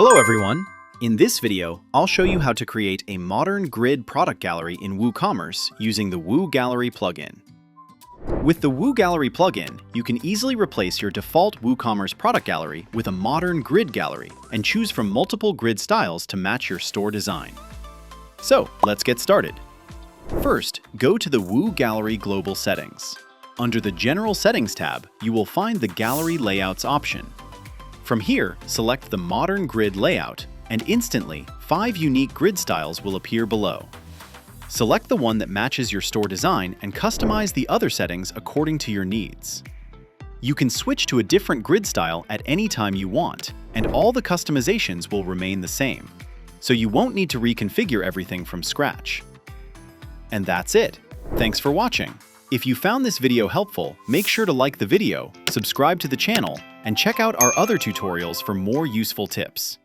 Hello everyone! In this video, I'll show you how to create a modern grid product gallery in WooCommerce using the Woo Gallery plugin. With the Woo Gallery plugin, you can easily replace your default WooCommerce product gallery with a modern grid gallery and choose from multiple grid styles to match your store design. So, let's get started. First, go to the Woo Gallery Global Settings. Under the General Settings tab, you will find the Gallery Layouts option. From here, select the Modern Grid layout, and instantly, 5 unique grid styles will appear below. Select the one that matches your store design and customize the other settings according to your needs. You can switch to a different grid style at any time you want, and all the customizations will remain the same, so you won't need to reconfigure everything from scratch. And that's it. Thanks for watching. If you found this video helpful, make sure to like the video, subscribe to the channel, and check out our other tutorials for more useful tips.